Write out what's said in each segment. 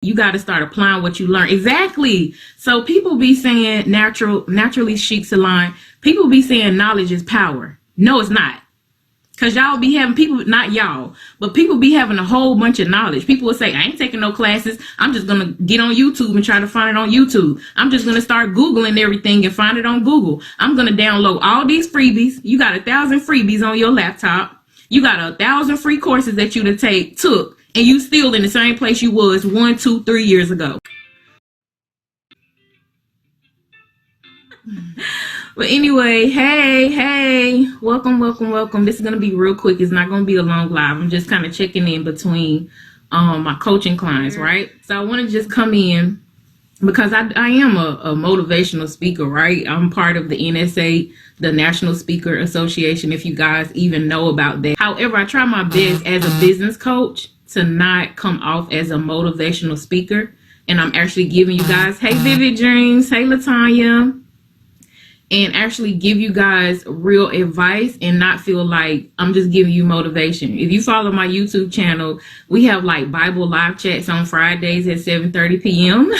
You got to start applying what you learn. Exactly. So people be saying naturally chic salon. People be saying knowledge is power. No, it's not. Because y'all be having people, not y'all, but people be having a whole bunch of knowledge. People will say, I ain't taking no classes. I'm just going to get on YouTube and try to find it on YouTube. I'm just going to start Googling everything and find it on Google. I'm going to download all these freebies. You got 1,000 freebies on your laptop. You got 1,000 free courses that you took, and you still in the same place you was 1, 2, 3 years ago. But anyway, hey, welcome. This is going to be real quick. It's not going to be a long live. I'm just kind of checking in between my coaching clients, right? So I want to just come in because I am a motivational speaker, right? I'm part of the NSA, the National Speaker Association, if you guys even know about that. However, I try my best as a business coach to not come off as a motivational speaker. And I'm actually giving you guys, hey, Vivid Dreams, hey, Latanya, and actually give you guys real advice and not feel like I'm just giving you motivation. If you follow my YouTube channel, we have like Bible live chats on Fridays at 7:30 p.m.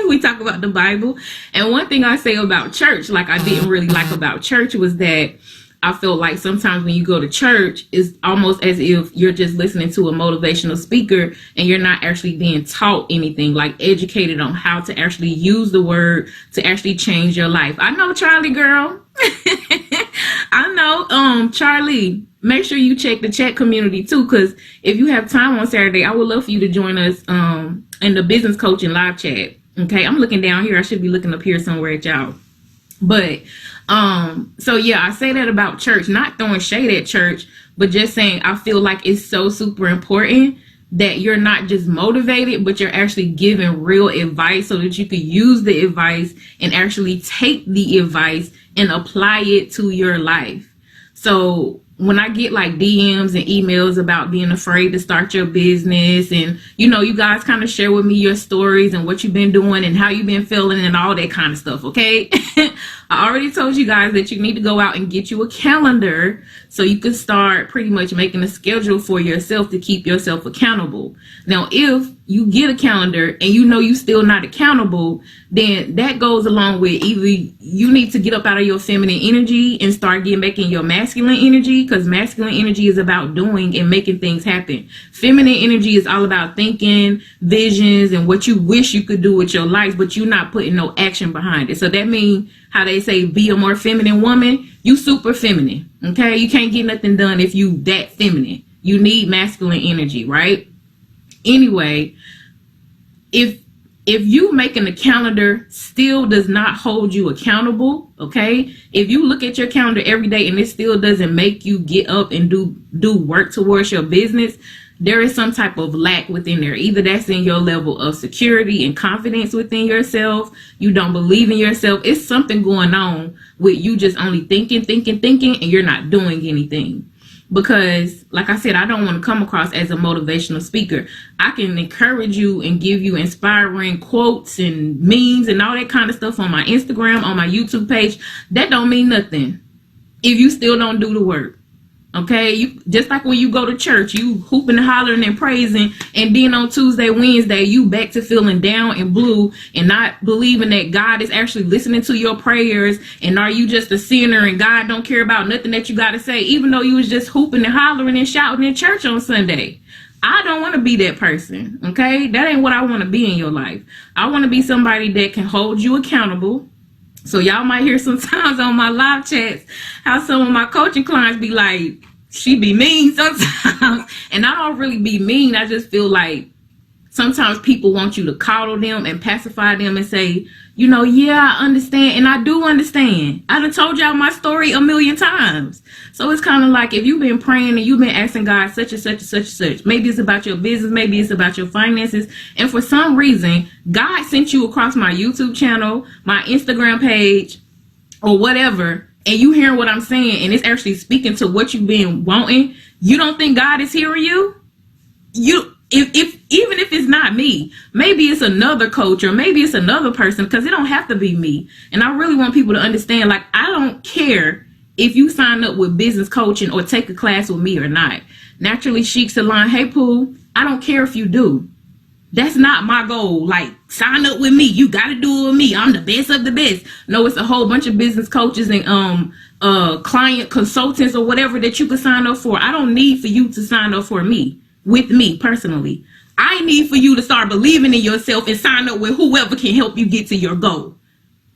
We talk about the Bible. And one thing I say about church, like I didn't really like about church, was that I feel like sometimes when you go to church, it's almost as if you're just listening to a motivational speaker and you're not actually being taught anything, like educated on how to actually use the word to actually change your life. I know, Charlie girl. I know, Charlie, make sure you check the chat community too, because if you have time on Saturday, I would love for you to join us in the business coaching live chat. Okay, I'm looking down here. I should be looking up here somewhere at y'all. But so yeah, I say that about church, not throwing shade at church, but just saying I feel like it's so super important that you're not just motivated, but you're actually giving real advice so that you could use the advice and actually take the advice and apply it to your life. So when I get like DMs and emails about being afraid to start your business, and you know, you guys kind of share with me your stories and what you've been doing and how you've been feeling and all that kind of stuff, okay? I already told you guys that you need to go out and get you a calendar so you can start pretty much making a schedule for yourself to keep yourself accountable. Now, if you get a calendar and you know you still not accountable, then that goes along with either you need to get up out of your feminine energy and start getting back in your masculine energy, because masculine energy is about doing and making things happen. Feminine energy is all about thinking, visions, and what you wish you could do with your life, but you're not putting no action behind it. So that means, how they say, be a more feminine woman. You super feminine, okay? You can't get nothing done if you that feminine. You need masculine energy, right? Anyway, if you making a calendar still does not hold you accountable, okay? If you look at your calendar every day and it still doesn't make you get up and do work towards your business, there is some type of lack within there. Either that's in your level of security and confidence within yourself. You don't believe in yourself. It's something going on with you just only thinking, and you're not doing anything. Because, like I said, I don't want to come across as a motivational speaker. I can encourage you and give you inspiring quotes and memes and all that kind of stuff on my Instagram, on my YouTube page. That don't mean nothing if you still don't do the work. Okay, you just like when you go to church, you hooping and hollering and praising, and then on Tuesday, Wednesday, you back to feeling down and blue and not believing that God is actually listening to your prayers. And are you just a sinner and God don't care about nothing that you got to say, even though you was just hooping and hollering and shouting in church on Sunday? I don't want to be that person. Okay, that ain't what I want to be in your life. I want to be somebody that can hold you accountable. So y'all might hear sometimes on my live chats how some of my coaching clients be like, she be mean sometimes. And I don't really be mean. I just feel like sometimes people want you to coddle them and pacify them and say, you know, yeah, I understand. And I do understand. I done told y'all my story a million times. So it's kind of like if you've been praying and you've been asking God such and such and such and such. Maybe it's about your business. Maybe it's about your finances. And for some reason, God sent you across my YouTube channel, my Instagram page, or whatever, and you hearing what I'm saying, and it's actually speaking to what you've been wanting. You don't think God is hearing you? If even if it's not me, maybe it's another coach or maybe it's another person, because it don't have to be me. And I really want people to understand, like, I don't care if you sign up with business coaching or take a class with me or not. Naturally Chic Salon, hey Pooh, I don't care if you do. That's not my goal. Like, sign up with me. You got to do it with me. I'm the best of the best. No, it's a whole bunch of business coaches and client consultants or whatever that you can sign up for. I don't need for you to sign up for me, with me personally. I need for you to start believing in yourself and sign up with whoever can help you get to your goal.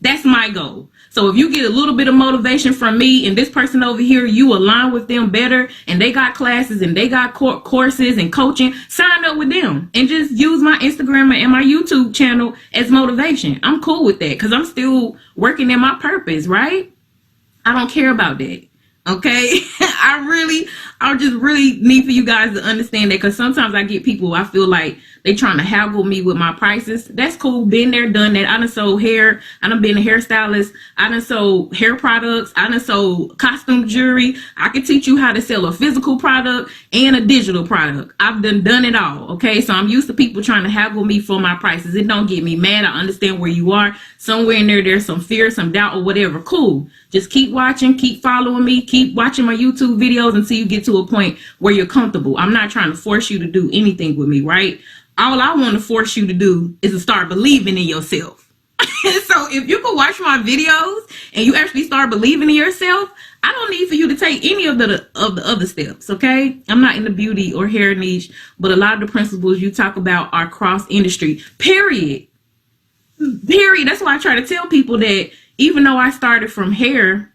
That's my goal. So if you get a little bit of motivation from me and this person over here, you align with them better and they got classes and they got courses and coaching, sign up with them and just use my Instagram and my YouTube channel as motivation. I'm cool with that because I'm still working in my purpose, right? I don't care about that. Okay. I just really need for you guys to understand that, because sometimes I get people, I feel like they trying to haggle me with my prices. That's cool. Been there, done that. I done sold hair. I done been a hairstylist. I done sold hair products. I done sold costume jewelry. I can teach you how to sell a physical product and a digital product. I've done it all. Okay. So I'm used to people trying to haggle me for my prices. It don't get me mad. I understand where you are. Somewhere in there's some fear, some doubt, or whatever. Cool. Just keep watching, keep following me, keep watching my YouTube videos until you get to a point where you're comfortable. I'm not trying to force you to do anything with me, right? All I want to force you to do is to start believing in yourself. So if you can watch my videos and you actually start believing in yourself, I don't need for you to take any of the other steps, okay? I'm not in the beauty or hair niche, but a lot of the principles you talk about are cross industry, period. That's why I try to tell people that even though I started from hair,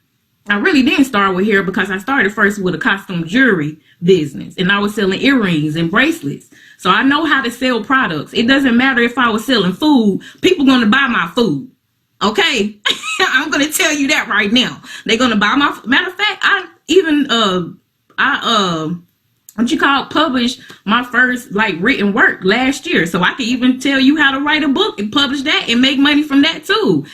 I really didn't start with hair because I started first with a costume jewelry business and I was selling earrings and bracelets. So I know how to sell products. It doesn't matter if I was selling food, people going to buy my food. Okay. I'm going to tell you that right now. They're going to buy my, matter of fact, I even, published my first like written work last year. So I can even tell you how to write a book and publish that and make money from that too.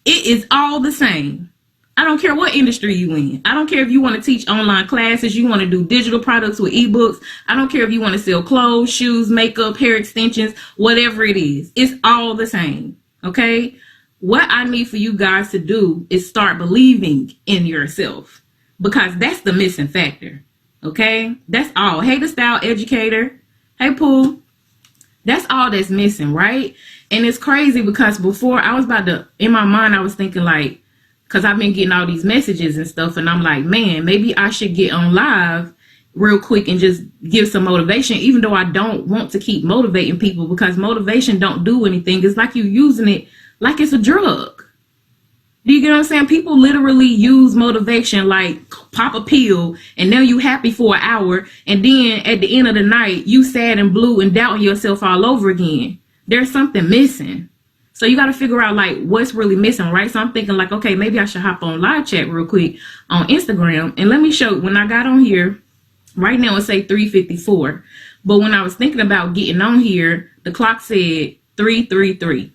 It is all the same. I don't care what industry you in. I don't care if you want to teach online classes, you want to do digital products with eBooks. I don't care if you want to sell clothes, shoes, makeup, hair extensions, whatever it is. It's all the same. Okay? What I need for you guys to do is start believing in yourself, because that's the missing factor. Okay? That's all. Hey, the style educator. Hey, Pooh. That's all that's missing, right? And it's crazy because before I was about to, in my mind, I was thinking like, because I've been getting all these messages and stuff, and I'm like, man, maybe I should get on live real quick and just give some motivation, even though I don't want to keep motivating people, because motivation don't do anything. It's like you using it like it's a drug. Do you get what I'm saying? People literally use motivation like pop a pill and now you happy for an hour, and then at the end of the night you sad and blue and doubting yourself all over again. There's something missing. So you got to figure out like what's really missing, right? So I'm thinking like, okay, maybe I should hop on live chat real quick on Instagram. And let me show, when I got on here, right now it say 3:54. But when I was thinking about getting on here, the clock said 3:33,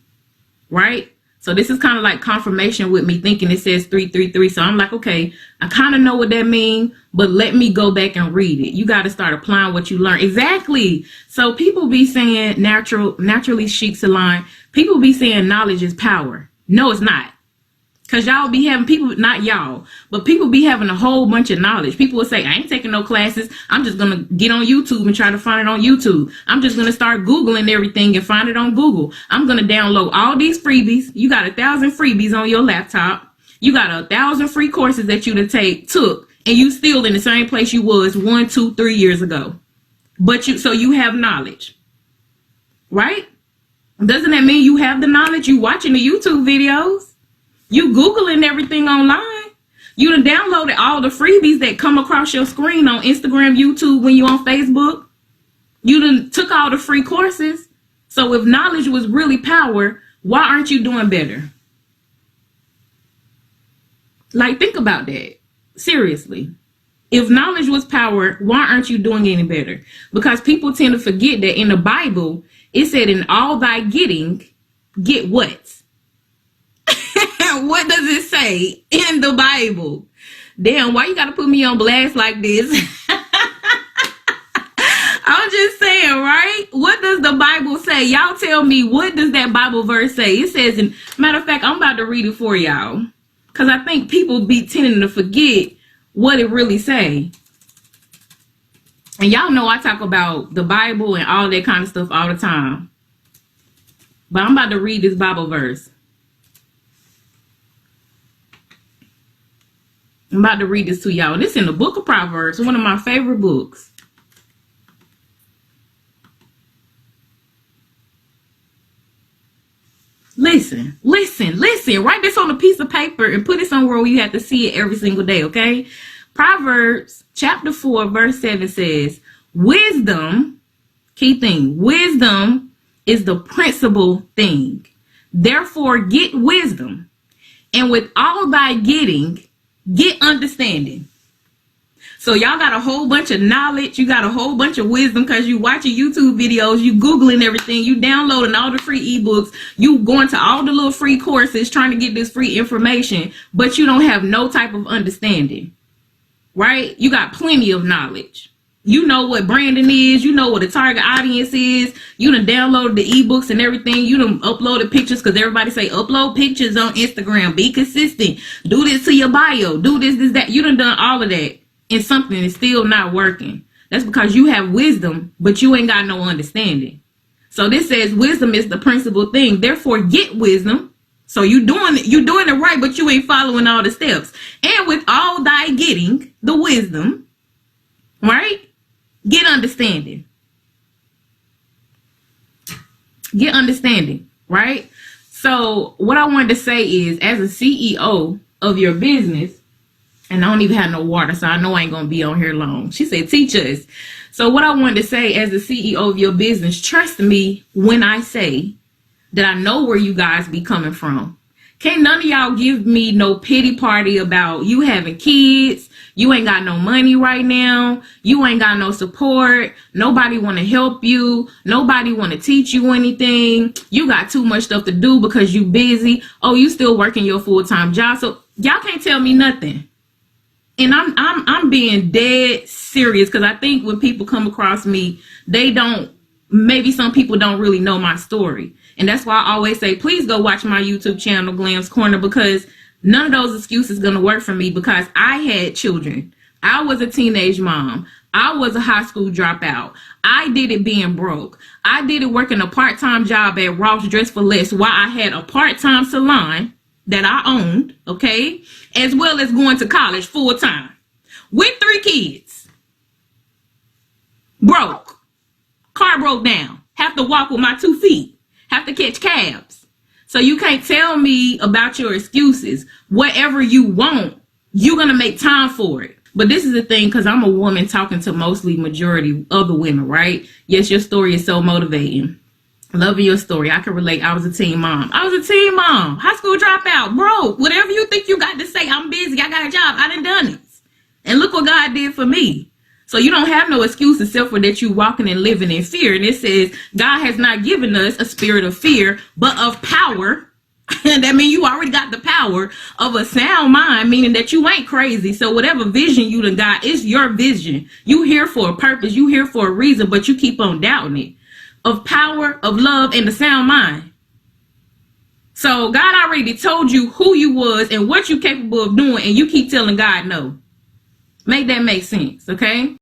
right? So this is kind of like confirmation with me thinking it says 3:33. So I'm like, okay, I kind of know what that means, but let me go back and read it. You got to start applying what you learn. Exactly. So people be saying naturally chic salon. People be saying knowledge is power. No, it's not. Because y'all be having people, not y'all, but people be having a whole bunch of knowledge. People will say, I ain't taking no classes. I'm just going to get on YouTube and try to find it on YouTube. I'm just going to start Googling everything and find it on Google. I'm going to download all these freebies. You got 1,000 freebies on your laptop. You got 1,000 free courses that you took, and you still in the same place you was 1, 2, 3 years ago. But so you have knowledge, right? Doesn't that mean you have the knowledge? You watching the YouTube videos. You Googling everything online. You done downloaded all the freebies that come across your screen on Instagram, YouTube, when you on Facebook. You done took all the free courses. So if knowledge was really power, why aren't you doing better? Like, think about that. Seriously. If knowledge was power, why aren't you doing any better? Because people tend to forget that in the Bible, it said in all thy getting, get what? What does it say in the Bible? Damn, why you gotta put me on blast like this? I'm just saying, right? What does the Bible say? Y'all tell me, what does that Bible verse say? It says, in matter of fact, I'm about to read it for y'all, because I think people be tending to forget what it really say. And y'all know I talk about the Bible and all that kind of stuff all the time. But I'm about to read this Bible verse. I'm about to read this to y'all. This is in the book of Proverbs, one of my favorite books. Listen. Write this on a piece of paper and put it somewhere where you have to see it every single day, okay? Proverbs chapter 4, verse 7 says, wisdom, key thing, wisdom is the principal thing. Therefore, get wisdom. And with all thy getting, get understanding. So y'all got a whole bunch of knowledge. You got a whole bunch of wisdom because you watching YouTube videos, you Googling everything, you downloading all the free ebooks, you going to all the little free courses trying to get this free information, but you don't have no type of understanding, right? You got plenty of knowledge. You know what branding is. You know what the target audience is. You done downloaded the ebooks and everything. You done uploaded pictures because everybody say upload pictures on Instagram. Be consistent. Do this to your bio. Do this, that. You done all of that. And something is still not working. That's because you have wisdom, but you ain't got no understanding. So this says wisdom is the principal thing. Therefore, get wisdom. So you're doing it right, but you ain't following all the steps. And with all thy getting, the wisdom, right? Get understanding. Get understanding, right? So what I wanted to say is, as a CEO of your business, and I don't even have no water, so I know I ain't going to be on here long. She said, teach us. So what I wanted to say, as the CEO of your business, trust me when I say that I know where you guys be coming from. Can't none of y'all give me no pity party about you having kids. You ain't got no money right now. You ain't got no support. Nobody want to help you. Nobody want to teach you anything. You got too much stuff to do because you busy. Oh, you still working your full-time job. So y'all can't tell me nothing. And I'm being dead serious, because I think when people come across me, maybe some people don't really know my story. And that's why I always say, please go watch my YouTube channel, Glam's Corner, because none of those excuses going to work for me, because I had children. I was a teenage mom. I was a high school dropout. I did it being broke. I did it working a part-time job at Ross Dress for Less while I had a part-time salon that I owned, okay, as well as going to college full-time with 3 kids. Broke. Car broke down. Have to walk with my 2 feet. Have to catch cabs. So you can't tell me about your excuses. Whatever you want, you're going to make time for it. But this is the thing, because I'm a woman talking to mostly majority of the women, right? Yes, your story is so motivating. Loving your story. I can relate. I was a teen mom. High school dropout. Broke. Whatever you think you got to say. I'm busy. I got a job. I done it. And look what God did for me. So you don't have no excuse except for that you walking and living in fear. And it says God has not given us a spirit of fear, but of power. And that means you already got the power of a sound mind, meaning that you ain't crazy. So whatever vision you done got, it's your vision. You here for a purpose. You here for a reason, but you keep on doubting it. Of power, of love, and the sound mind. So God already told you who you was and what you capable of doing, and you keep telling God no. Make that make sense, okay?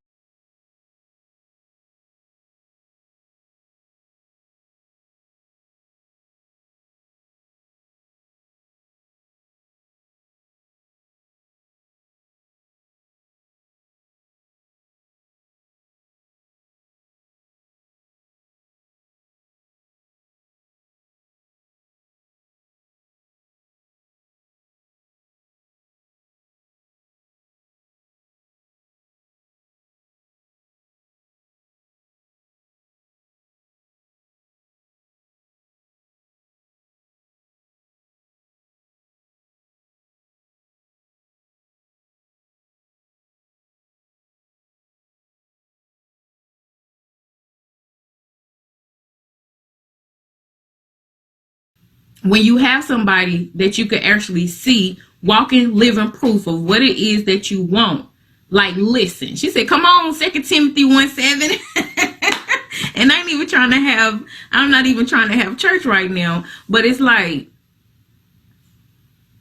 When you have somebody that you can actually see walking, living proof of what it is that you want, like, listen. She said, come on, 2 Timothy 1:7. And I'm not even trying to have church right now, but it's like,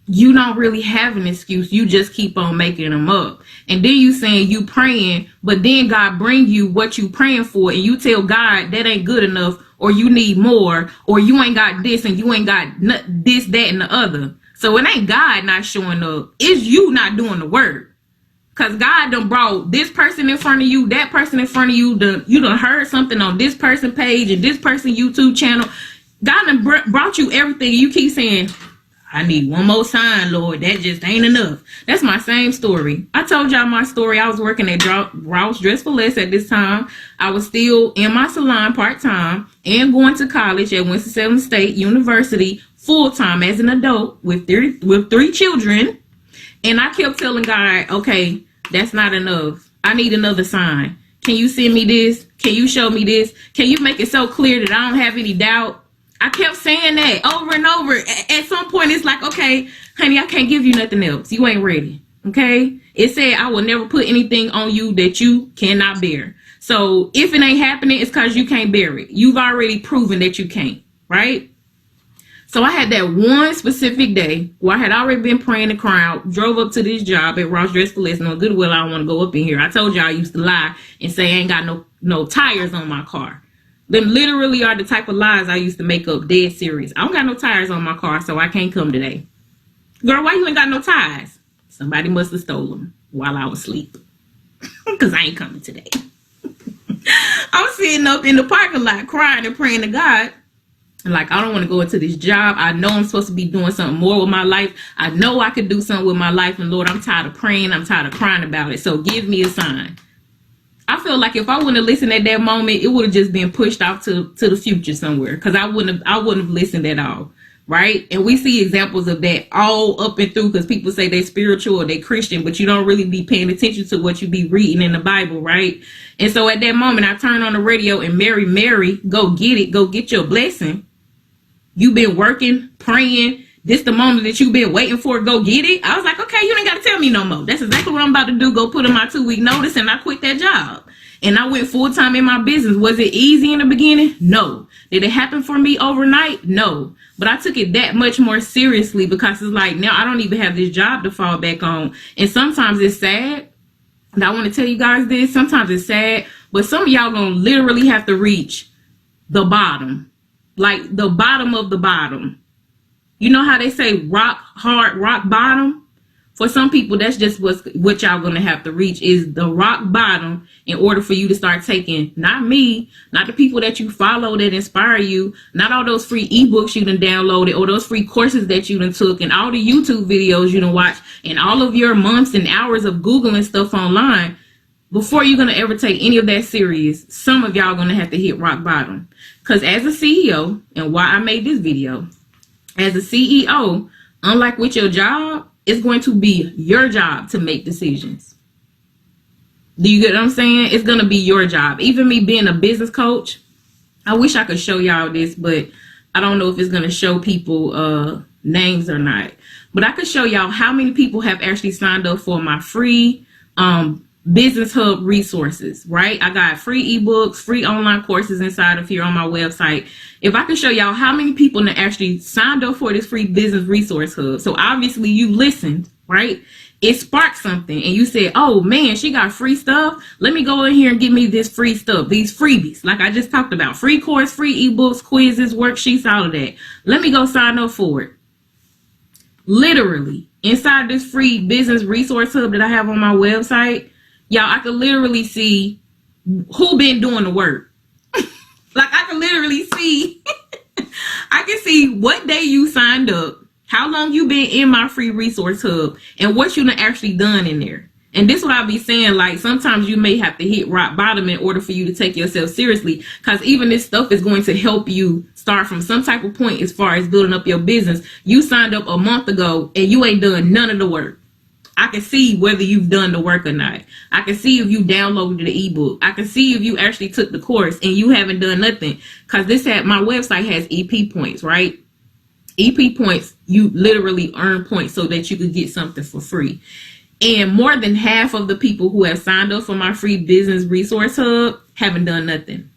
you don't really have an excuse. You just keep on making them up. And then you saying you praying, but then God bring you what you praying for, and you tell God that ain't good enough, or you need more, or you ain't got this and you ain't got this, that, and the other. So it ain't God not showing up. It's you not doing the work. Because God done brought this person in front of you, that person in front of you. You done heard something on this person page and this person YouTube channel. God done brought you everything. You keep saying, I need one more sign, Lord. That just ain't enough. That's my same story. I told y'all my story. I was working at Ross Dress for Less at this time. I was still in my salon part-time and going to college at Winston-Salem State University full-time as an adult with three children. And I kept telling God, okay, that's not enough. I need another sign. Can you send me this? Can you show me this? Can you make it so clear that I don't have any doubt? I kept saying that over and over. At some point, it's like, okay, honey, I can't give you nothing else. You ain't ready. Okay? It said I will never put anything on you that you cannot bear. So if it ain't happening, it's because you can't bear it. You've already proven that you can't, right? So I had that one specific day where I had already been praying and crying, drove up to this job at Ross Dress for Less. No, Goodwill, I don't want to go up in here. I told y'all I used to lie and say I ain't got no tires on my car. Them literally are the type of lies I used to make up, dead serious. I don't got no tires on my car, so I can't come today. Girl, why you ain't got no tires? Somebody must have stole them while I was asleep. Because I ain't coming today. I'm sitting up in the parking lot crying and praying to God. Like, I don't want to go into this job. I know I'm supposed to be doing something more with my life. I know I could do something with my life. And Lord, I'm tired of praying. I'm tired of crying about it. So give me a sign. I feel like if I wouldn't have listened at that moment, it would have just been pushed off to the future somewhere, because I wouldn't have listened at all, right? And we see examples of that all up and through, because people say they're spiritual or they're Christian, but you don't really be paying attention to what you be reading in the Bible, right? And so at that moment, I turned on the radio and Mary, go get it, go get your blessing. You've been working, praying. This the moment that you've been waiting for. Go get it. I was like, okay, you ain't got to tell me no more. That's exactly what I'm about to do. Go put in my 2-week notice, and I quit that job. And I went full time in my business. Was it easy in the beginning? No. Did it happen for me overnight? No. But I took it that much more seriously, because it's like, now I don't even have this job to fall back on. And sometimes it's sad. And I want to tell you guys this. Sometimes it's sad, but some of y'all gonna literally have to reach the bottom. Like the bottom of the bottom. You know how they say rock hard, rock bottom? For some people, that's just what y'all gonna have to reach, is the rock bottom, in order for you to start taking, not me, not the people that you follow that inspire you, not all those free ebooks you done downloaded, or those free courses that you done took, and all the YouTube videos you done watched, and all of your months and hours of Googling stuff online. Before you're gonna ever take any of that serious, some of y'all gonna have to hit rock bottom. Because as a CEO, and why I made this video, as a CEO, unlike with your job, it's going to be your job to make decisions. Do you get what I'm saying? It's going to be your job. Even me being a business coach, I wish I could show y'all this, but I don't know if it's going to show people names or not. But I could show y'all how many people have actually signed up for my free Business Hub resources, right? I got free ebooks, free online courses inside of here on my website. If I could show y'all how many people that actually signed up for this free Business Resource Hub. So obviously you listened, right? It sparked something and you said, oh man, she got free stuff. Let me go in here and get me this free stuff, these freebies. Like I just talked about, free course, free ebooks, quizzes, worksheets, all of that. Let me go sign up for it. Literally inside this free Business Resource Hub that I have on my website, y'all, I could literally see who been doing the work. Like I can literally see, I can see what day you signed up, how long you been in my free resource hub, and what you done actually done in there. And this is what I be saying, like sometimes you may have to hit rock bottom in order for you to take yourself seriously, because even this stuff is going to help you start from some type of point as far as building up your business. You signed up a month ago and you ain't done none of the work. I can see whether you've done the work or not. I can see if you downloaded the ebook. I can see if you actually took the course and you haven't done nothing. Because my website has EP points, right? EP points, you literally earn points so that you could get something for free. And more than half of the people who have signed up for my free Business Resource Hub haven't done nothing.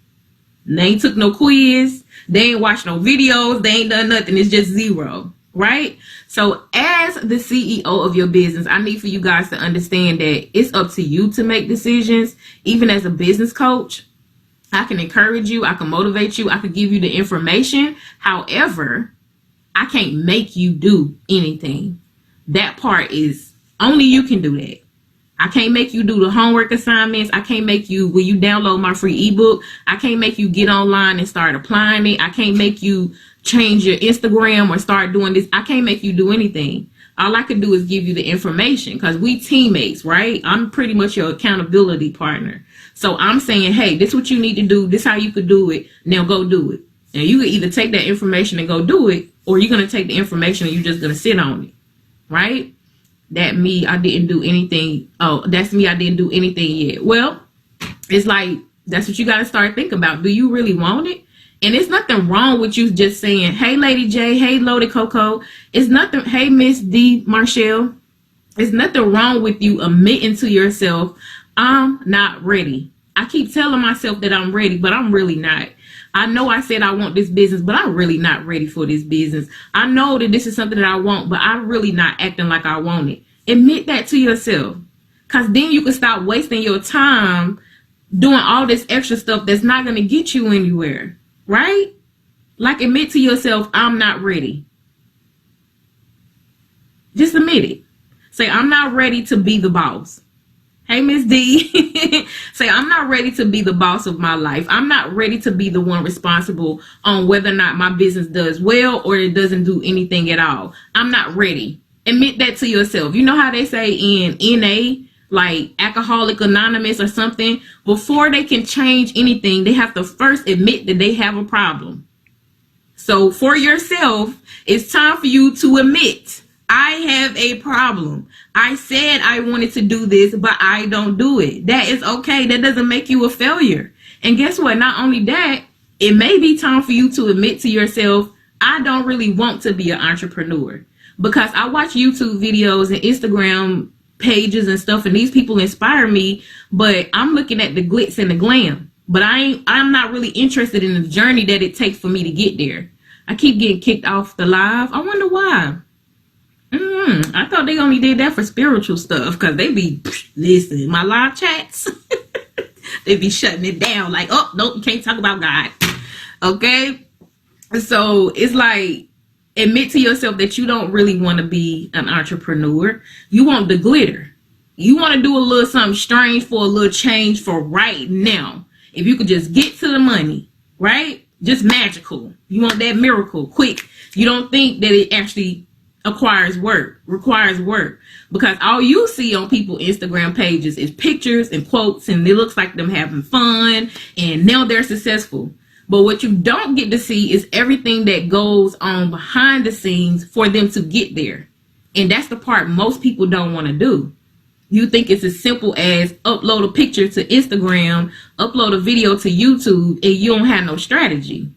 They ain't took no quiz. They ain't watched no videos. They ain't done nothing. It's just zero. right? So as the CEO of your business, I need for you guys to understand that it's up to you to make decisions. Even as a business coach, I can encourage you, I can motivate you, I can give you the information. However, I can't make you do anything. That part is only you can do that. I can't make you do the homework assignments. I can't make you, when you download my free ebook, I can't make you get online and start applying it. I can't make you change your Instagram or start doing this. I can't make you do anything. All I can do is give you the information, because we teammates, right? I'm pretty much your accountability partner. So I'm saying, hey, this is what you need to do. This is how you could do it. Now go do it. And you can either take that information and go do it, or you're going to take the information and you're just going to sit on it, right? That me, I didn't do anything. Oh, that's me, I didn't do anything yet. Well, it's like, that's what you got to start thinking about. Do you really want it? And it's nothing wrong with you just saying, hey, Lady J, hey, Loaded Coco. It's nothing, hey, Miss D. Marshall. It's nothing wrong with you admitting to yourself, I'm not ready. I keep telling myself that I'm ready, but I'm really not. I know I said I want this business, but I'm really not ready for this business. I know that this is something that I want, but I'm really not acting like I want it. Admit that to yourself, because then you can stop wasting your time doing all this extra stuff that's not going to get you anywhere, right? Like, admit to yourself, I'm not ready. Just admit it. Say, I'm not ready to be the boss. Hey, Miss D. Say, I'm not ready to be the boss of my life. I'm not ready to be the one responsible on whether or not my business does well or it doesn't do anything at all. I'm not ready. Admit that to yourself. You know how they say in NA, like Alcoholic Anonymous or something, before they can change anything, they have to first admit that they have a problem. So for yourself, it's time for you to admit, I have a problem. I said I wanted to do this, but I don't do it. That is okay. That doesn't make you a failure. And guess what? Not only that, it may be time for you to admit to yourself, I don't really want to be an entrepreneur. Because I watch YouTube videos and Instagram pages and stuff, and these people inspire me, but I'm looking at the glitz and the glam. But I'm not really interested in the journey that it takes for me to get there. I keep getting kicked off the live. I wonder why. I thought they only did that for spiritual stuff, because they be, listen, my live chats, they be shutting it down like, oh, nope, you can't talk about God. Okay? So it's like, admit to yourself that you don't really want to be an entrepreneur. You want the glitter. You want to do a little something strange for a little change for right now. If you could just get to the money, right? Just magical. You want that miracle quick. You don't think that it actually requires work, because all you see on people's Instagram pages is pictures and quotes, and it looks like them having fun and now they're successful. But what you don't get to see is everything that goes on behind the scenes for them to get there. And that's the part most people don't want to do. You think it's as simple as upload a picture to Instagram, upload a video to YouTube, and you don't have no strategy.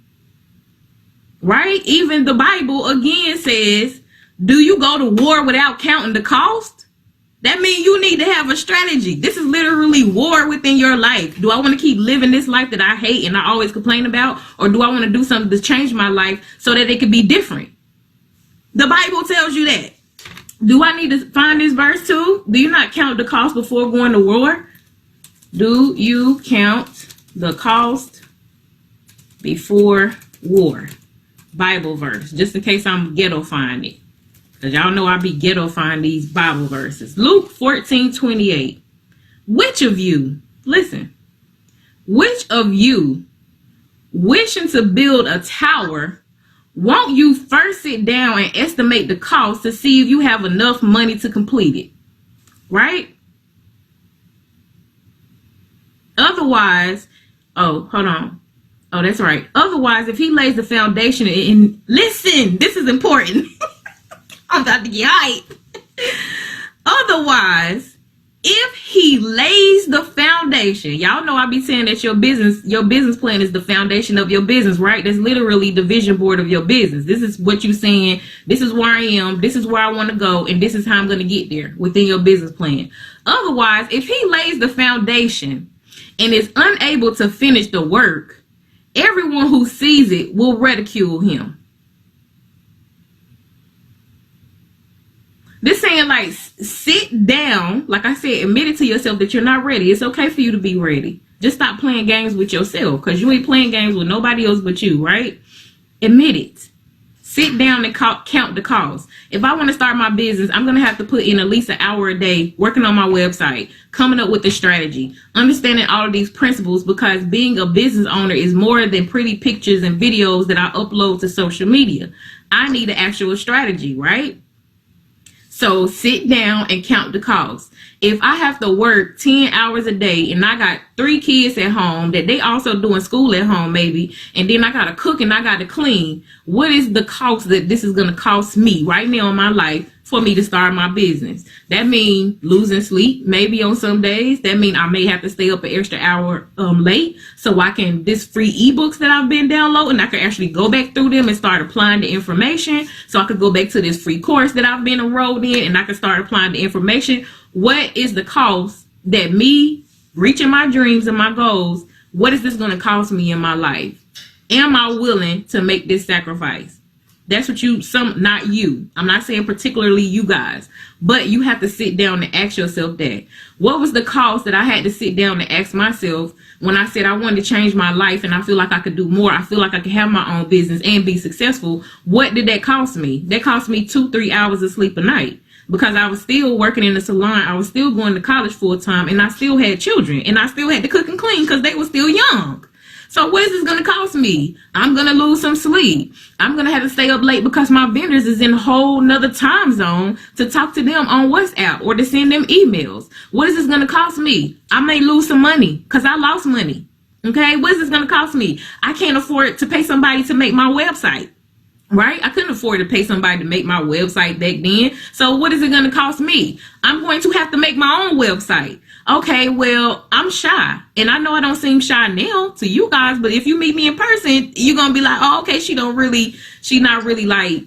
Right? Even the Bible again says, do you go to war without counting the cost? That means you need to have a strategy. This is literally war within your life. Do I want to keep living this life that I hate and I always complain about? Or do I want to do something to change my life so that it can be different? The Bible tells you that. Do I need to find this verse too? Do you not count the cost before going to war? Do you count the cost before war? Bible verse. Just in case I'm ghetto-fying it. Because y'all know I be ghetto-fying these Bible verses. Luke 14:28. Which of you, listen, which of you wishing to build a tower, won't you first sit down and estimate the cost to see if you have enough money to complete it? Right? Otherwise, oh, hold on. Oh, that's right. Otherwise, if he lays the foundation and listen, this is important. I'm about to get hype. Otherwise, if he lays the foundation, y'all know I be saying that your business plan is the foundation of your business, right? That's literally the vision board of your business. This is what you're saying. This is where I am. This is where I want to go. And this is how I'm going to get there within your business plan. Otherwise, if he lays the foundation and is unable to finish the work, everyone who sees it will ridicule him. like, sit down. Like I said, admit it to yourself that you're not ready. It's okay for you to be ready. Just stop playing games with yourself, because you ain't playing games with nobody else but you, right? Admit it. Sit down and count the cost. If I want to start my business, I'm going to have to put in at least an hour a day working on my website, coming up with the strategy, understanding all of these principles, because being a business owner is more than pretty pictures and videos that I upload to social media. I need an actual strategy, right? So sit down and count the cost. If I have to work 10 hours a day and I got 3 kids at home that they also doing school at home maybe, and then I got to cook and I got to clean, what is the cost that this is going to cost me right now in my life for me to start my business? That means losing sleep maybe on some days. That means I may have to stay up an extra hour late so I can, this free ebooks that I've been downloading, I can actually go back through them and start applying the information, so I could go back to this free course that I've been enrolled in and I can start applying the information. What is the cost that me reaching my dreams and my goals, what is this going to cost me in my life? Am I willing to make this sacrifice? That's what not you. I'm not saying particularly you guys, but you have to sit down and ask yourself that. What was the cost that I had to sit down and ask myself when I said I wanted to change my life and I feel like I could do more? I feel like I could have my own business and be successful. What did that cost me? That cost me 2-3 hours of sleep a night, because I was still working in the salon. I was still going to college full time, and I still had children, and I still had to cook and clean because they were still young. So what is this going to cost me? I'm going to lose some sleep. I'm going to have to stay up late because my vendors is in a whole nother time zone to talk to them on WhatsApp or to send them emails. What is this going to cost me? I may lose some money because I lost money. Okay, what is this going to cost me? I can't afford to pay somebody to make my website. Right? I couldn't afford to pay somebody to make my website back then. So what is it going to cost me? I'm going to have to make my own website. Okay, well, I'm shy. And I know I don't seem shy now to you guys, but if you meet me in person, you're going to be like, oh, okay, she's not really like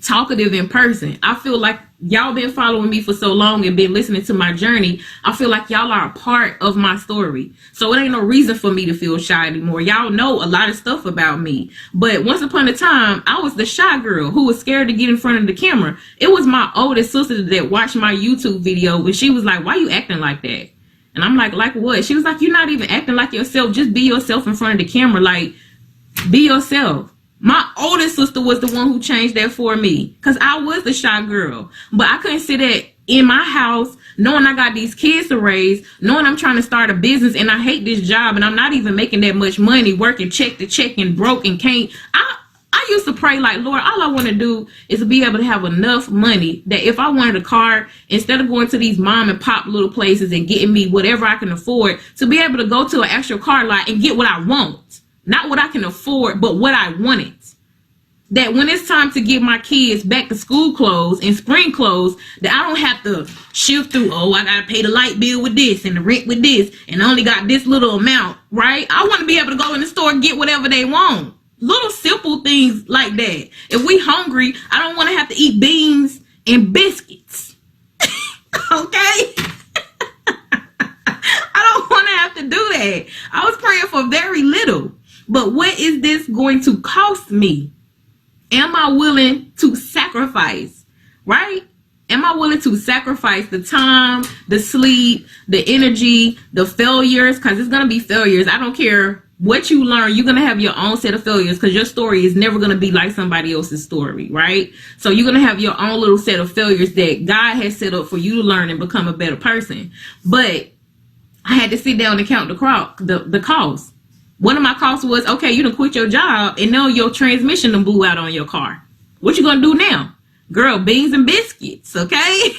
talkative in person. I feel like y'all been following me for so long and been listening to my journey. I feel like y'all are a part of my story. So it ain't no reason for me to feel shy anymore. Y'all know a lot of stuff about me. But once upon a time, I was the shy girl who was scared to get in front of the camera. It was my oldest sister that watched my YouTube video, and she was like, why you acting like that? And I'm like what? She was like, you're not even acting like yourself. Just be yourself in front of the camera. Like, be yourself. My oldest sister was the one who changed that for me, because I was the shy girl. But I couldn't sit that in my house knowing I got these kids to raise, knowing I'm trying to start a business and I hate this job and I'm not even making that much money, working check to check and broke and can't. I used to pray like, Lord, all I want to do is be able to have enough money that if I wanted a car, instead of going to these mom and pop little places and getting me whatever I can afford, to be able to go to an actual car lot and get what I want. Not what I can afford, but what I wanted. That when it's time to get my kids back to school clothes and spring clothes, that I don't have to shift through, oh, I got to pay the light bill with this and the rent with this, and I only got this little amount, right? I want to be able to go in the store and get whatever they want. Little simple things like that. If we hungry, I don't want to have to eat beans and biscuits. Okay? I don't want to have to do that. I was praying for very little. But what is this going to cost me? Am I willing to sacrifice? Right? Am I willing to sacrifice the time, the sleep, the energy, the failures? Because it's going to be failures. I don't care what you learn. You're going to have your own set of failures, because your story is never going to be like somebody else's story. Right? So you're going to have your own little set of failures that God has set up for you to learn and become a better person. But I had to sit down and count the cost. One of my costs was, okay, you done quit your job and now your transmission done blew out on your car. What you gonna do now? Girl, beans and biscuits, okay?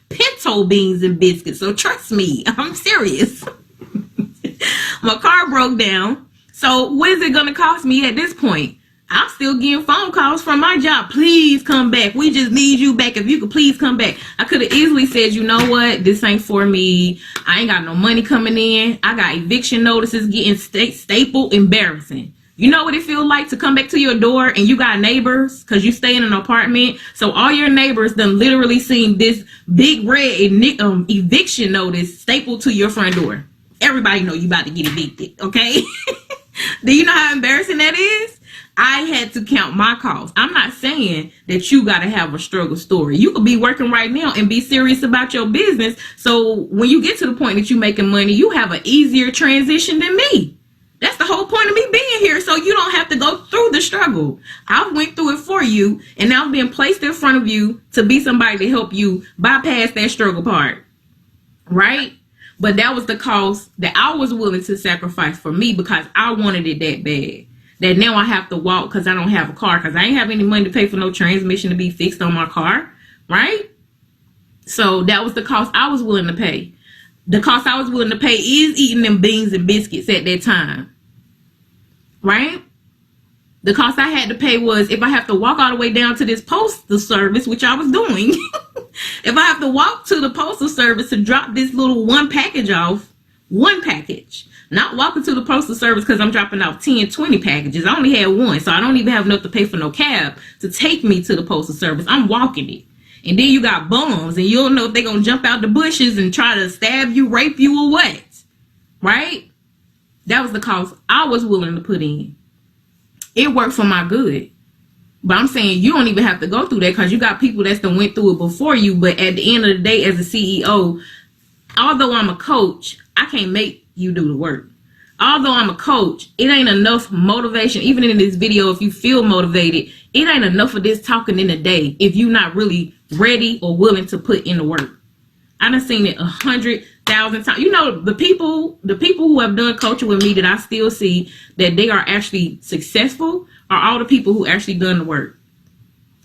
Pinto beans and biscuits. So trust me, I'm serious. My car broke down. So what is it gonna cost me at this point? I'm still getting phone calls from my job. Please come back. We just need you back. If you could please come back. I could have easily said, you know what? This ain't for me. I ain't got no money coming in. I got eviction notices getting stapled. Embarrassing. You know what it feels like to come back to your door and you got neighbors, because you stay in an apartment. So all your neighbors done literally seen this big red eviction notice stapled to your front door. Everybody know you about to get evicted. Okay. Do you know how embarrassing that is? I had to count my costs. I'm not saying that you got to have a struggle story. You could be working right now and be serious about your business. So when you get to the point that you're making money, you have an easier transition than me. That's the whole point of me being here. So you don't have to go through the struggle. I went through it for you, and now I'm being placed in front of you to be somebody to help you bypass that struggle part. Right? But that was the cost that I was willing to sacrifice for me because I wanted it that bad. That now I have to walk because I don't have a car, because I ain't have any money to pay for no transmission to be fixed on my car, right? So that was the cost I was willing to pay. The cost I was willing to pay is eating them beans and biscuits at that time, right? The cost I had to pay was if I have to walk all the way down to this postal service, which I was doing, if I have to walk to the postal service to drop this little one package off, one package, not walking to the postal service because I'm dropping off 10, 20 packages. I only had one, so I don't even have enough to pay for no cab to take me to the postal service. I'm walking it. And then you got bums, and you don't know if they're going to jump out the bushes and try to stab you, rape you, or what. Right? That was the cost I was willing to put in. It worked for my good. But I'm saying you don't even have to go through that because you got people that's done went through it before you. But at the end of the day, as a CEO, although I'm a coach, I can't make you do the work. Although I'm a coach, it ain't enough motivation. Even in this video, if you feel motivated, it ain't enough of this talking in a day if you're not really ready or willing to put in the work. I done seen it 100,000 times. You know, the people who have done coaching with me that I still see that they are actually successful are all the people who actually done the work.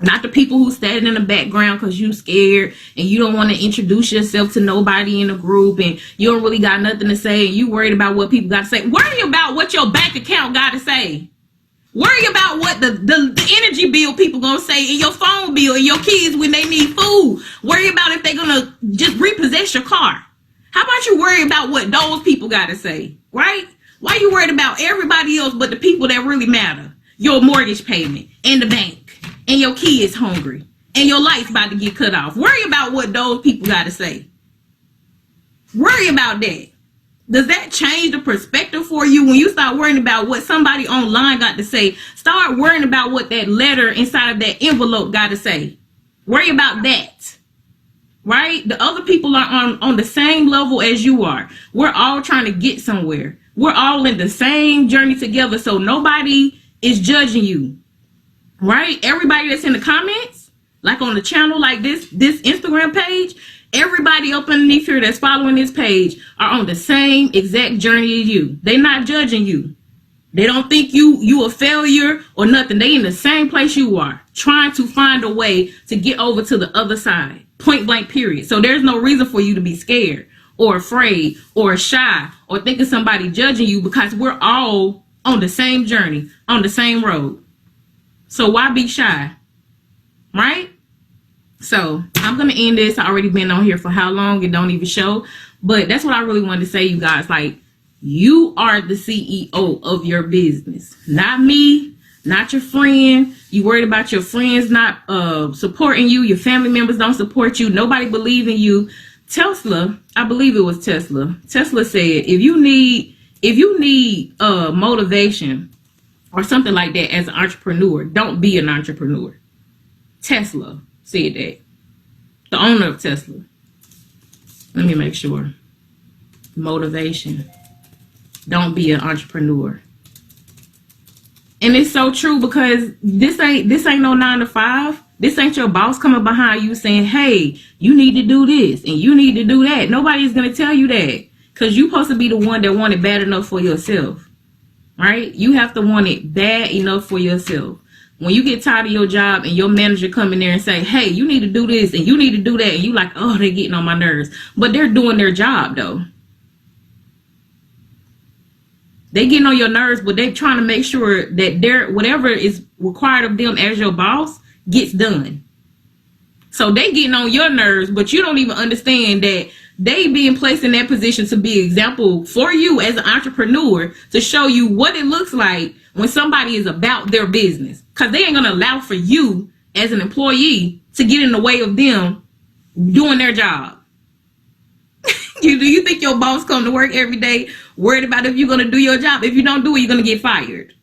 Not the people who standing in the background because you scared and you don't want to introduce yourself to nobody in the group and you don't really got nothing to say and you worried about what people got to say. Worry about what your bank account got to say. Worry about what the energy bill people gonna say and your phone bill and your kids when they need food. Worry about if they gonna just repossess your car. How about you worry about what those people got to say, right? Why you worried about everybody else but the people that really matter? Your mortgage payment and the bank. And your kids hungry, and your lights about to get cut off. Worry about what those people got to say. Worry about that. Does that change the perspective for you when you start worrying about what somebody online got to say? Start worrying about what that letter inside of that envelope got to say. Worry about that. Right? The other people are on the same level as you are. We're all trying to get somewhere. We're all in the same journey together, so nobody is judging you. Right? Everybody that's in the comments, like on the channel, like this Instagram page, everybody up underneath here that's following this page are on the same exact journey as you. They're not judging you. They don't think you a failure or nothing. They in the same place you are, trying to find a way to get over to the other side. Point blank, period. So there's no reason for you to be scared or afraid or shy or thinking somebody judging you because we're all on the same journey, on the same road. So why be shy? Right? So I'm going to end this. I already been on here for how long? It don't even show. But that's what I really wanted to say, you guys. Like, you are the CEO of your business. Not me. Not your friend. You worried about your friends not supporting you. Your family members don't support you. Nobody believe in you. Tesla, I believe it was Tesla. Tesla said, if you need motivation or something like that as an entrepreneur, don't be an entrepreneur. Tesla said that. The owner of Tesla. Let me make sure. Motivation. Don't be an entrepreneur. And it's so true because this ain't no 9 to 5. This ain't your boss coming behind you saying, hey, you need to do this and you need to do that. Nobody's going to tell you that because you're supposed to be the one that want it bad enough for yourself. Right? You have to want it bad enough for yourself. When you get tired of your job and your manager come in there and say, hey, you need to do this and you need to do that. And you like, oh, they're getting on my nerves. But they're doing their job, though. They getting on your nerves, but they're trying to make sure that whatever is required of them as your boss gets done. So they getting on your nerves, but you don't even understand that they being placed in that position to be an example for you as an entrepreneur to show you what it looks like when somebody is about their business. Because they ain't going to allow for you as an employee to get in the way of them doing their job. Do you think your boss come to work every day worried about if you're going to do your job? If you don't do it, you're going to get fired.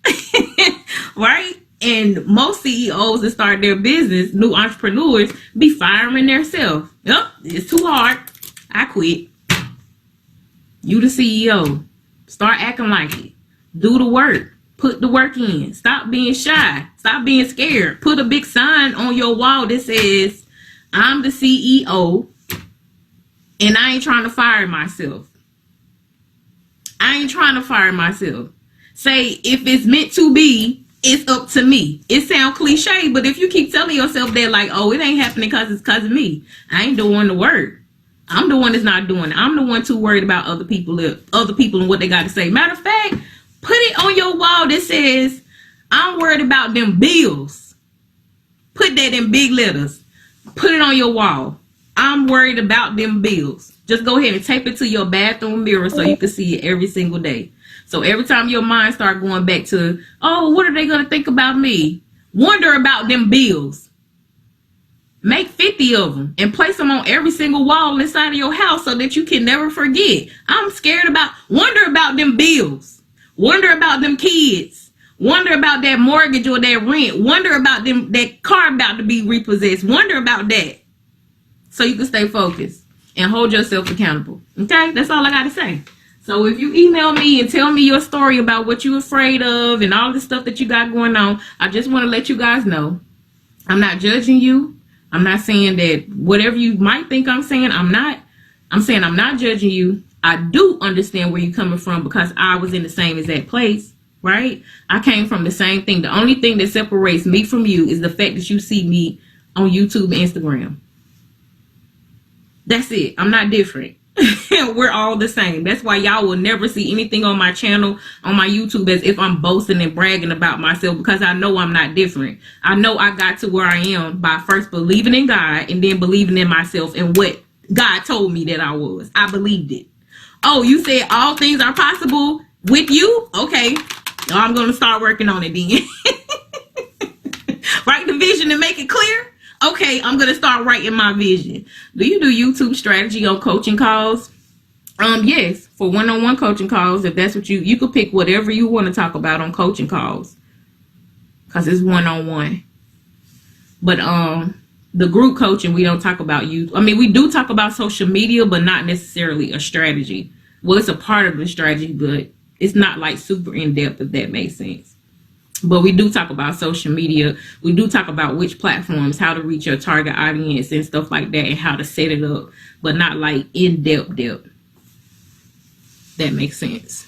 right? And most CEOs that start their business, new entrepreneurs, be firing themselves. Yep, it's too hard. I quit. You the CEO. Start acting like it. Do the work. Put the work in. Stop being shy. Stop being scared. Put a big sign on your wall that says, I'm the CEO and I ain't trying to fire myself. I ain't trying to fire myself. Say, if it's meant to be, it's up to me. It sounds cliche, but if you keep telling yourself that, like, oh, it ain't happening because it's because of me, I ain't doing the work. I'm the one that's not doing it. I'm the one too worried about other people and what they got to say. Matter of fact, put it on your wall that says, I'm worried about them bills. Put that in big letters. Put it on your wall. I'm worried about them bills. Just go ahead and tape it to your bathroom mirror so you can see it every single day. So every time your mind start going back to, oh, what are they going to think about me? Wonder about them bills. Make 50 of them and place them on every single wall inside of your house so that you can never forget. I'm scared about, wonder about them bills. Wonder about them kids. Wonder about that mortgage or that rent. Wonder about them, that car about to be repossessed. Wonder about that. So you can stay focused and hold yourself accountable. Okay? That's all I got to say. So if you email me and tell me your story about what you're afraid of and all the stuff that you got going on, I just want to let you guys know I'm not judging you. I'm not saying that whatever you might think I'm saying, I'm not. I'm saying I'm not judging you. I do understand where you're coming from because I was in the same exact place, right? I came from the same thing. The only thing that separates me from you is the fact that you see me on YouTube and Instagram. That's it. I'm not different. We're all the same. That's why y'all will never see anything on my channel, on my YouTube, as if I'm boasting and bragging about myself, because I know I'm not different. I know I got to where I am by first believing in God and then believing in myself and what God told me that I was. I believed it. Oh, you said all things are possible with you? Okay. I'm going to start working on it then. Write the vision and make it clear. Okay, I'm going to start writing my vision. Do you do YouTube strategy on coaching calls? Yes, for one-on-one coaching calls. If that's what you could pick whatever you want to talk about on coaching calls, because it's one-on-one. But the group coaching, we don't talk about you. I mean, we do talk about social media, but not necessarily a strategy. Well, it's a part of the strategy, but it's not like super in-depth, if that makes sense. But we do talk about social media. We do talk about which platforms, how to reach your target audience and stuff like that, and how to set it up, but not like in-depth. That makes sense.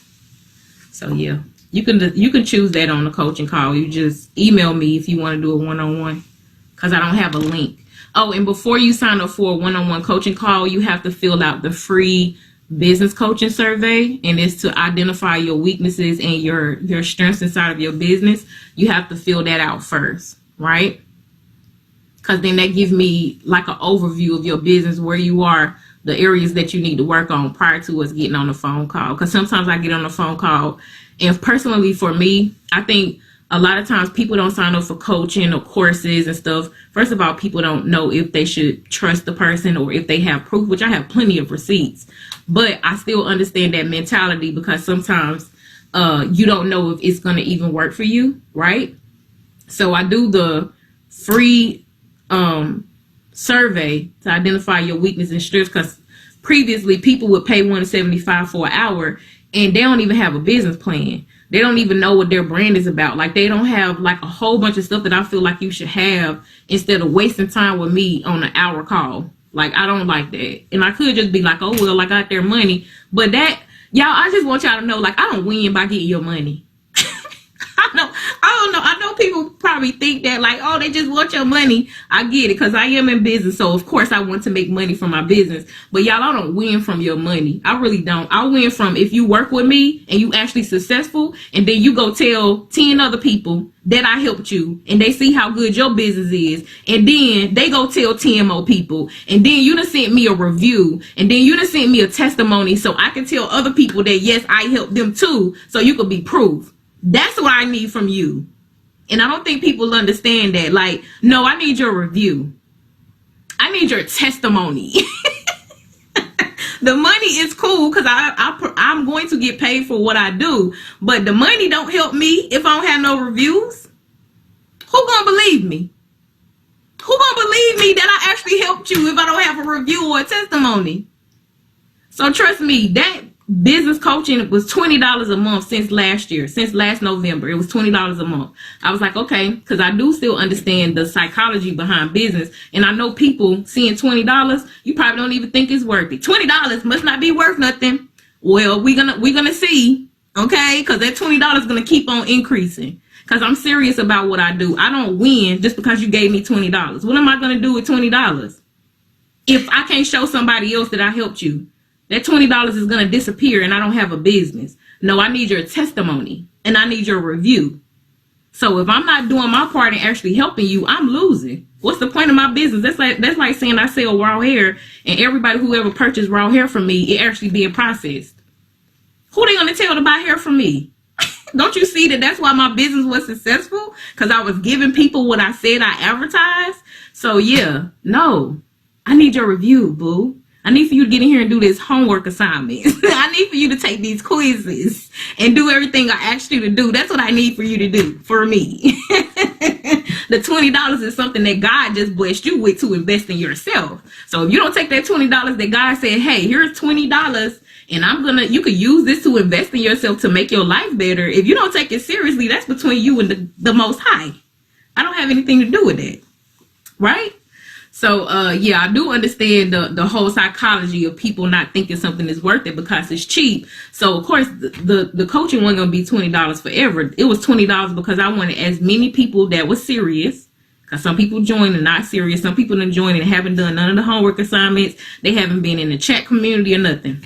So yeah, you can choose that on the coaching call. You just email me if you want to do a one-on-one, because I don't have a link. Oh, and before you sign up for a one-on-one coaching call, you have to fill out the free business coaching survey, and it's to identify your weaknesses and your strengths inside of your business. You have to fill that out first, right? Because then that gives me like an overview of your business, where you are, the areas that you need to work on prior to us getting on the phone call. Because sometimes I get on the phone call, and personally for me, I think a lot of times people don't sign up for coaching or courses and stuff. First of all, people don't know if they should trust the person or if they have proof, which I have plenty of receipts. But I still understand that mentality, because sometimes you don't know if it's going to even work for you, right? So I do the free survey to identify your weakness and strengths, because previously people would pay $175 for an hour and they don't even have a business plan. They don't even know what their brand is about. Like, they don't have like a whole bunch of stuff that I feel like you should have, instead of wasting time with me on an hour call. Like, I don't like that. And I could just be like, oh, well, I got their money. But that, y'all, I just want y'all to know, like, I don't win by getting your money. I know people probably think that, like, oh, they just want your money. I get it, because I am in business, so of course I want to make money from my business. But y'all, I don't win from your money. I really don't. I win from if you work with me and you actually successful, and then you go tell 10 other people that I helped you, and they see how good your business is, and then they go tell 10 more people, and then you done sent me a review, and then you done sent me a testimony, so I can tell other people that yes, I helped them too, so you could be proof. That's what I need from you. And I don't think people understand that. Like, no, I need your review. I need your testimony. The money is cool, because I'm going to get paid for what I do. But the money don't help me if I don't have no reviews. Who gonna believe me? Who gonna believe me that I actually helped you if I don't have a review or a testimony? So trust me, that business coaching was $20 a month since last year, since last November. It was $20 a month. I was like, okay, because I do still understand the psychology behind business. And I know people seeing $20, you probably don't even think it's worth it. $20 must not be worth nothing. Well, we're gonna see, okay? Because that $20 is gonna keep on increasing. Because I'm serious about what I do. I don't win just because you gave me $20. What am I gonna do with $20? If I can't show somebody else that I helped you, that $20 is going to disappear and I don't have a business. No, I need your testimony and I need your review. So if I'm not doing my part in actually helping you, I'm losing. What's the point of my business? That's like saying I sell raw hair and everybody who ever purchased raw hair from me, it actually being processed. Who they going to tell to buy hair from me? Don't you see that that's why my business was successful? Because I was giving people what I said I advertised. So yeah, no, I need your review, boo. I need for you to get in here and do this homework assignment. I need for you to take these quizzes and do everything I asked you to do. That's what I need for you to do for me. The $20 is something that God just blessed you with to invest in yourself. So if you don't take that $20 that God said, hey, here's $20 and you could use this to invest in yourself to make your life better. If you don't take it seriously, that's between you and the Most High. I don't have anything to do with that. Right? So, yeah, I do understand the whole psychology of people not thinking something is worth it because it's cheap. So, of course, the coaching wasn't going to be $20 forever. It was $20 because I wanted as many people that were serious. Because some people join and not serious. Some people done joined and haven't done none of the homework assignments. They haven't been in the chat community or nothing.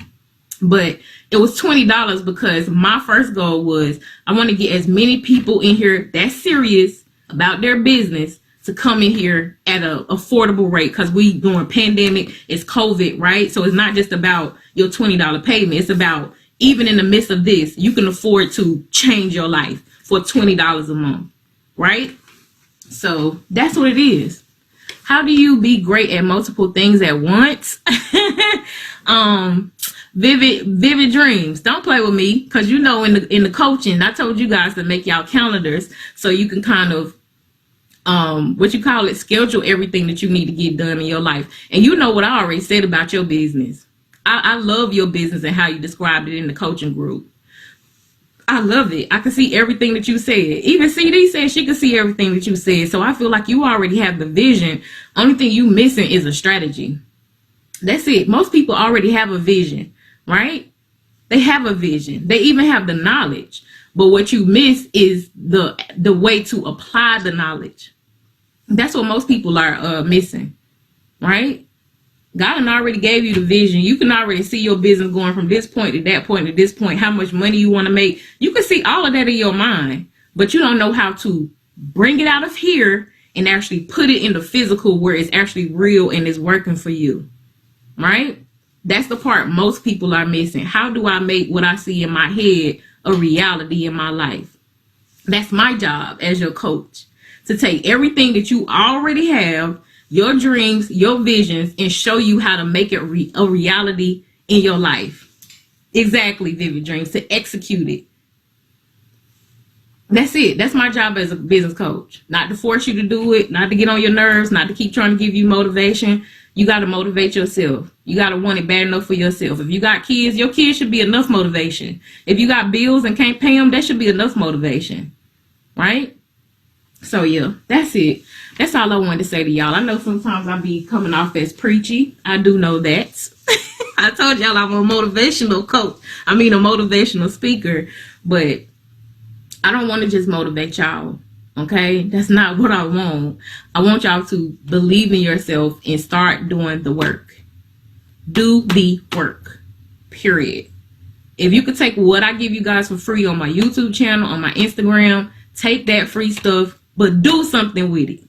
But it was $20 because my first goal was I want to get as many people in here that's serious about their business to come in here at an affordable rate, because we doing pandemic, it's COVID, right? So it's not just about your $20 payment. It's about, even in the midst of this, you can afford to change your life for $20 a month, right? So that's what it is. How do you be great at multiple things at once? Vivid dreams. Don't play with me, because you know in the coaching, I told you guys to make y'all calendars so you can kind of schedule everything that you need to get done in your life. And you know what I already said about your business. I love your business and how you described it in the coaching group. I love it. I can see everything that you said. Even CD said she could see everything that you said. So I feel like you already have the vision. Only thing you missing is a strategy. That's it. Most people already have a vision, right? They have a vision. They even have the knowledge. But what you miss is the way to apply the knowledge. That's what most people are missing, right? God already gave you the vision. You can already see your business going from this point to that point to this point, how much money you want to make. You can see all of that in your mind, but you don't know how to bring it out of here and actually put it in the physical where it's actually real and it's working for you, right? That's the part most people are missing. How do I make what I see in my head a reality in my life? That's my job as your coach, to take everything that you already have, your dreams, your visions, and show you how to make it a reality in your life. Exactly, vivid dreams, to execute it. That's it. That's my job as a business coach. Not to force you to do it, not to get on your nerves, not to keep trying to give you motivation. You got to motivate yourself. You got to want it bad enough for yourself. If you got kids, your kids should be enough motivation. If you got bills and can't pay them, that should be enough motivation, right? So yeah, that's it. That's all I wanted to say to y'all. I know sometimes I be coming off as preachy. I do know that. I told y'all I'm a motivational coach. I mean a motivational speaker. But I don't want to just motivate y'all. Okay? That's not what I want. I want y'all to believe in yourself and start doing the work. Do the work. Period. If you could take what I give you guys for free on my YouTube channel, on my Instagram, take that free stuff, but do something with it.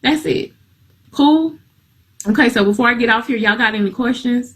That's it. Cool? Okay, so before I get off here, y'all got any questions?